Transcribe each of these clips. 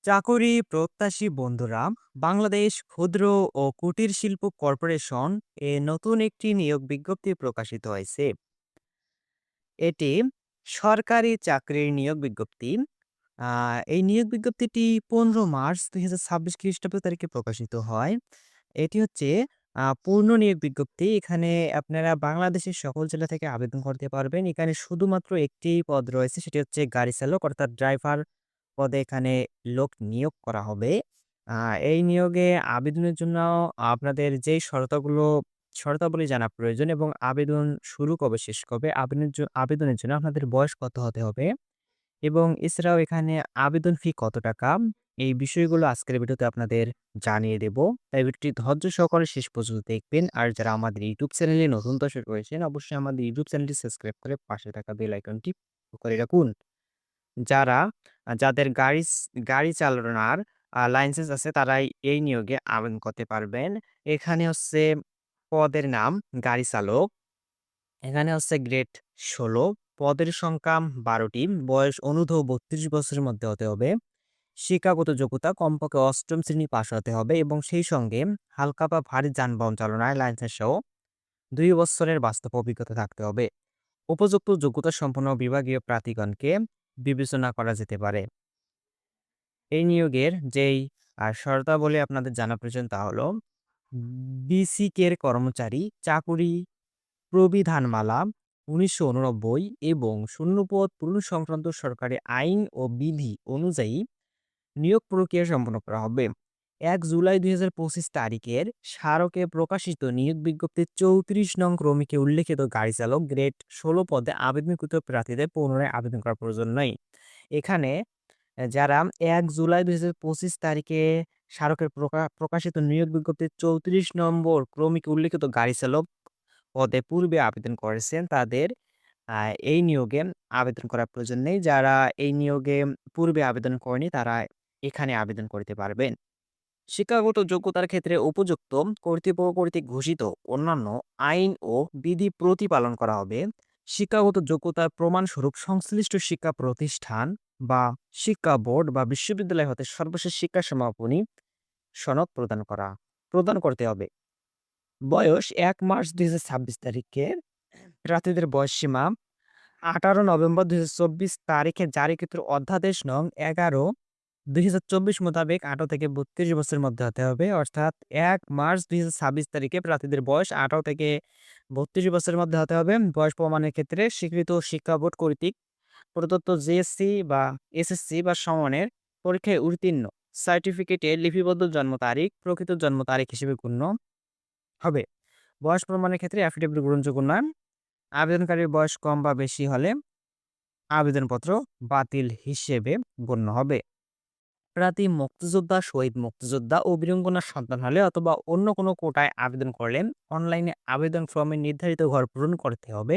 চাকরি প্রত্যাশী বন্ধুরা, বাংলাদেশ ক্ষুদ্র ও কুটির শিল্প কর্পোরেশন এ নতুন একটি নিয়োগ বিজ্ঞপ্তি প্রকাশিত হয়েছে। এটি সরকারি চাকরির নিয়োগ বিজ্ঞপ্তি। এই নিয়োগ বিজ্ঞপ্তিটি 15 মার্চ 2026 খ্রিস্টাব্দ তারিখে প্রকাশিত হয়। এটি হচ্ছে পূর্ণ নিয়োগ বিজ্ঞপ্তি। এখানে আপনারা বাংলাদেশের সকল জেলা থেকে আবেদন করতে পারবেন। এখানে শুধুমাত্র একটি পদ রয়েছে, সেটি হচ্ছে গাড়ি চালক অর্থাৎ ড্রাইভার পদে এখানে লোক নিয়োগ করা হবে। আ এই নিয়োগে আবেদনের জন্য আপনাদের যেই শর্তাবলী জানা প্রয়োজন এবং আবেদন শুরু কবে, শেষ কবে, আবেদনের জন্য আপনাদের বয়স কত হতে হবে এবং এছাড়াও এখানে আবেদন ফি কত টাকা, এই বিষয়গুলো আজকের ভিডিওতে আপনাদের জানিয়ে দেব। তাই ভিডিওটি ধৈর্য সহকারে শেষ পর্যন্ত দেখবেন। আর যারা আমাদের ইউটিউব চ্যানেলে নতুন দর্শক রয়েছেন, অবশ্যই আমাদের ইউটিউব চ্যানেলটি সাবস্ক্রাইব করে পাশে থাকা বেল আইকনটি করে রাখুন। যারা যাদের গাড়ি চালানোর লাইসেন্স আছে তারাই এই নিয়োগে আবেদন করতে পারবেন। এখানে হচ্ছে পদের নাম গাড়ি চালক। এখানে হচ্ছে গ্রেড ১৬, পদের সংখ্যা ১২টি, বয়স অনূর্ধ্ব ৩২ বছরের মধ্যে হতে হবে। শিক্ষাগত যোগ্যতা কমপক্ষে ৮ম শ্রেণী পাস হতে হবে এবং সেই সঙ্গে হালকা বা ভারী যানবাহন চালনায় লাইসেন্স সহ ২ বছরের বাস্তব অভিজ্ঞতা থাকতে হবে। উপযুক্ত যোগ্যতা সম্পন্ন বিভাগীয় প্রার্থীগণকে বিবেচনা করা যেতে পারে। এই নিয়োগের যেই শর্তাবলী আপনাদের জানা প্রয়োজন তা হলো বিসিকের কর্মচারী, চাকুরি প্রবিধানমালা ১৯৮৯ এবং শূন্যপদ পূরণ সংক্রান্ত সরকারি আইন ও বিধি অনুযায়ী নিয়োগ প্রক্রিয়া সম্পন্ন করা হবে। ১ জুলাই ২০২৫ তারিখের স্মারকে প্রকাশিত নিয়োগ বিজ্ঞপ্তির ৩৪ নং ক্রমিকে উল্লেখিত গাড়ি চালক গ্রেড ১৬ পদে আবেদনকৃত প্রার্থীদের পুনরায় আবেদন করার প্রয়োজন নেই। এখানে যারা ১ জুলাই ২০২৫ তারিখে স্মারকের প্রকাশিত নিয়োগ বিজ্ঞপ্তির ৩৪ নম্বর ক্রমিকে উল্লেখিত গাড়ি চালক পদে পূর্বে আবেদন করেছেন তাদের এই নিয়োগে আবেদন করার প্রয়োজন নেই। যারা এই নিয়োগে পূর্বে আবেদন করেনি তারা এখানে আবেদন করতে পারবেন। শিক্ষাগত যোগ্যতার ক্ষেত্রে উপযুক্ত কর্তৃপক্ষ কর্তৃক ঘোষিত অন্যান্য আইন ও বিধি প্রতিপালন করা হবে। শিক্ষাগত যোগ্যতার প্রমাণস্বরূপ সংশ্লিষ্ট শিক্ষা প্রতিষ্ঠান বা শিক্ষা বোর্ড বা বিশ্ববিদ্যালয় হতে সর্বশেষ শিক্ষা সমাপনী সনদ প্রদান করতে হবে। বয়স ১ মার্চ ২০২৬ তারিখে প্রার্থীদের বয়সসীমা ১৮ নভেম্বর ২০২৪ তারিখে জারিকৃত অধ্যাদেশ নং ১১/২০২৪ মোতাবেক ১৮ থেকে ৩২ বছরের মধ্যে হতে হবে। অর্থাৎ ১ মার্চ ২০২৬ তারিখে প্রার্থীদের বয়স ১৮ থেকে ৩২ বছরের মধ্যে হতে হবে। বয়স প্রমাণের ক্ষেত্রে স্বীকৃত শিক্ষা বোর্ড কর্তৃক প্রদত্ত জেএসসি বা এসএসসি বা সমমানের পরীক্ষায় উত্তীর্ণ সার্টিফিকেটে লিপিবদ্ধ জন্ম তারিখ প্রকৃত জন্ম তারিখ হিসেবে গণ্য হবে। বয়স প্রমাণের ক্ষেত্রে অ্যাফিডেভিট গ্রহণযোগ্য নয়। আবেদনকারীর বয়স কম বা বেশি হলে আবেদনপত্র বাতিল হিসেবে গণ্য হবে। প্রার্থী মুক্তিযোদ্ধা, শহীদ মুক্তিযোদ্ধা ও বীরাঙ্গনার সন্তান হলে অথবা অন্য কোনো কোটায় আবেদন করলে অনলাইনে আবেদন ফর্মে নির্ধারিত ঘর পূরণ করতে হবে।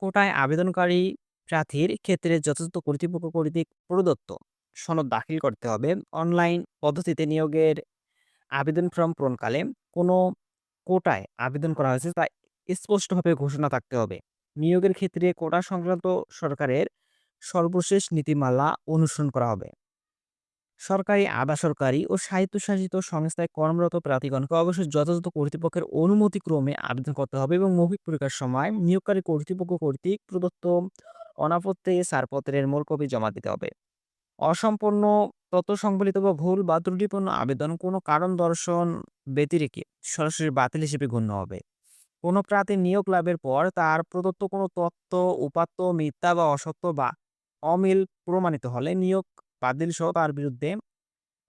কোটায় আবেদনকারী প্রার্থীর ক্ষেত্রে যথাযথ কর্তৃপক্ষ কর্তৃক প্রদত্ত সনদ দাখিল করতে হবে। অনলাইন পদ্ধতিতে নিয়োগের আবেদন ফর্ম পূরণকালে কোনো কোটায় আবেদন করা হয়েছে তা স্পষ্টভাবে ঘোষণা থাকতে হবে। নিয়োগের ক্ষেত্রে কোটা সংক্রান্ত সরকারের সর্বশেষ নীতিমালা অনুসরণ করা হবে। সরকারি, আধা সরকারি ও স্বায়ত্তশাসিত সংস্থায় কর্মরত প্রার্থীগণকে অবশ্যই যথাযথ কর্তৃপক্ষের অনুমতিক্রমে আবেদন করতে হবে এবং মৌখিক পরীক্ষার সময় নিয়োগকারী কর্তৃপক্ষ কর্তৃক প্রদত্ত অনাপত্তি ছাড়পত্রের মূল কপি জমা দিতে হবে। অসম্পূর্ণ তথ্য সংবলিত বা ভুল বা ত্রুটিপূর্ণ আবেদন কোনো কারণ দর্শন ব্যতিরেকে সরাসরি বাতিল হিসেবে গণ্য হবে। কোনো প্রার্থী নিয়োগ লাভের পর তার প্রদত্ত কোনো তথ্য, উপাত্ত মিথ্যা বা অসত্য বা অমিল প্রমাণিত হলে নিয়োগ বাতিল সহ তার বিরুদ্ধে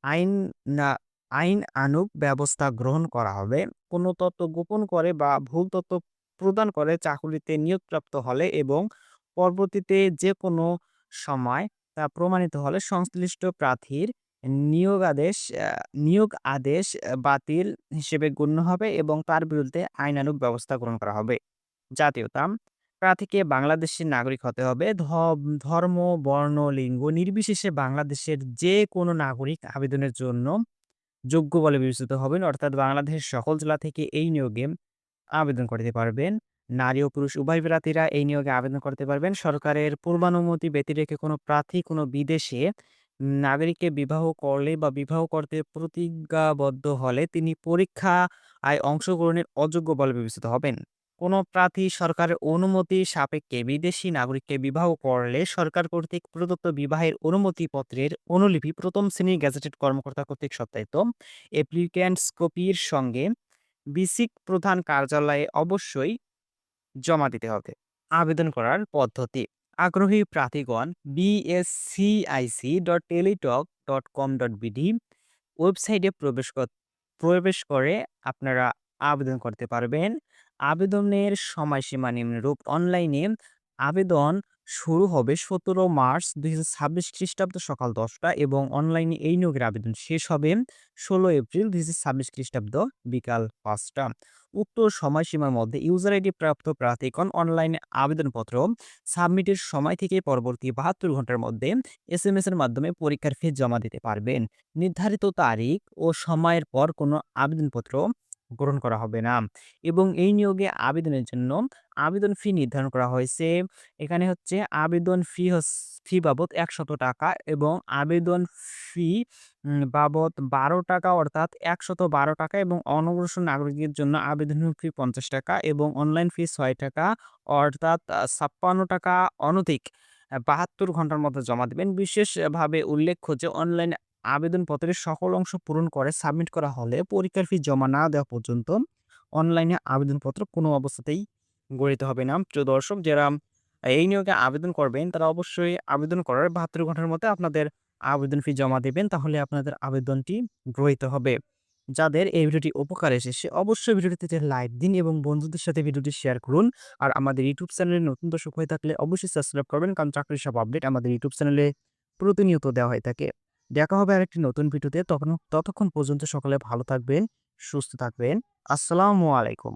আইন না আইনানুগ ব্যবস্থা গ্রহণ করা হবে। কোনো তথ্য গোপন করে বা ভুল তথ্য প্রদান করে চাকুরিতে নিয়োগপ্রাপ্ত হলে এবং পরবর্তীতে যে কোনো সময় তা প্রমাণিত হলে সংশ্লিষ্ট প্রার্থীর নিয়োগ আদেশ বাতিল হিসেবে গণ্য হবে এবং তার বিরুদ্ধে আইনানুগ ব্যবস্থা গ্রহণ করা হবে। জাতীয়তা: প্রার্থীকে বাংলাদেশের নাগরিক হতে হবে। ধর্ম, বর্ণ, লিঙ্গ নির্বিশেষে বাংলাদেশের যে কোনো নাগরিক আবেদনের জন্য যোগ্য বলে বিবেচিত হবেন। অর্থাৎ বাংলাদেশের সকল জেলা থেকে এই নিয়োগে আবেদন করতে পারবেন। নারী ও পুরুষ উভয় প্রার্থীরা এই নিয়োগে আবেদন করতে পারবেন। সরকারের পূর্বানুমতি ব্যতিরেকে কোনো প্রার্থী কোনো বিদেশে নাগরিককে বিবাহ করলে বা বিবাহ করতে প্রতিজ্ঞাবদ্ধ হলে তিনি পরীক্ষায় অংশগ্রহণের অযোগ্য বলে বিবেচিত হবেন। কোনো প্রার্থী সরকারের অনুমতি সাপেক্ষে বিদেশি নাগরিককে বিবাহ করলে সরকার কর্তৃক প্রদত্ত বিবাহের অনুমতিপত্রের অনুলিপি প্রথম শ্রেণীর গেজেটেড কর্মকর্তা কর্তৃক সত্যায়িত অ্যাপ্লিক্যান্টস কপির সঙ্গে বিসিক প্রধান কার্যালয়ে অবশ্যই জমা দিতে হবে। আবেদন করার পদ্ধতি: আগ্রহী প্রার্থীগণ bscic.teletalk.com.bd ওয়েবসাইটে প্রবেশ করে আপনারা আবেদন করতে পারবেন। আবেদনের সময়সীমা নিম্নরূপ: অনলাইনে আবেদন শুরু হবে ১৭ মার্চ ২০২৬ খ্রিস্টাব্দ সকাল ১০টা এবং অনলাইনে এই নিয়োগের আবেদন শেষ হবে ১৬ এপ্রিল ২০২৬ খ্রিস্টাব্দ বিকাল ৫টা। উক্ত সময়সীমার মধ্যে ইউজার আইডি প্রাপ্ত প্রার্থীগণ অনলাইনে আবেদনপত্র সাবমিটের সময় থেকে পরবর্তী ৭২ ঘন্টার মধ্যে এসএমএস এর মাধ্যমে পরীক্ষার ফি জমা দিতে পারবেন। নির্ধারিত তারিখ ও সময়ের পর কোনো আবেদনপত্র গ্রহণ করা হবে না এবং এই নিয়োগে আবেদনের জন্য আবেদন ফি নির্ধারণ করা হয়েছে। এখানে হচ্ছে আবেদন ফি বাবদ ৳১০০ এবং আবেদন ফি বাবদ ৳১২ অর্থাৎ ৳১১২ এবং অনগ্রসর নাগরিকদের জন্য আবেদন ফি ৳৫০ এবং অনলাইন ফি ৳৬ অর্থাৎ ৳৫৬ অনধিক ৭২ ঘন্টার মধ্যে জমা দিবেন। বিশেষভাবে উল্লেখ্য যে অনলাইন আবেদনপত্রের সকল অংশ পূরণ করে সাবমিট করা হলে পরীক্ষার ফি জমা না দেওয়া পর্যন্ত অনলাইনে আবেদনপত্র কোনো অবস্থাতেই গৃহীত হবে না। প্রিয় দর্শক, যারা এই নিয়োগে আবেদন করবেন তারা অবশ্যই আবেদন করার ৭২ ঘন্টার মধ্যে আপনাদের আবেদন ফি জমা দিবেন। তাহলে আপনাদের আবেদনটি গৃহীত হবে। যাদের এই ভিডিওটি উপকারে এসেছে অবশ্যই ভিডিওটিতে লাইক দিন এবং বন্ধুদের সাথে ভিডিওটি শেয়ার করুন। আর আমাদের ইউটিউব চ্যানেলে নতুন দর্শক হয়ে থাকলে অবশ্যই সাবস্ক্রাইব করবেন, কারণ চাকরির সব আপডেট আমাদের ইউটিউব চ্যানেলে প্রতিনিয়ত দেওয়া হয়ে থাকে। দেখা হবে আরেকটি নতুন ভিডিওতে। ততক্ষণ পর্যন্ত সকলে ভালো থাকবেন, সুস্থ থাকবেন। আসসালামু আলাইকুম।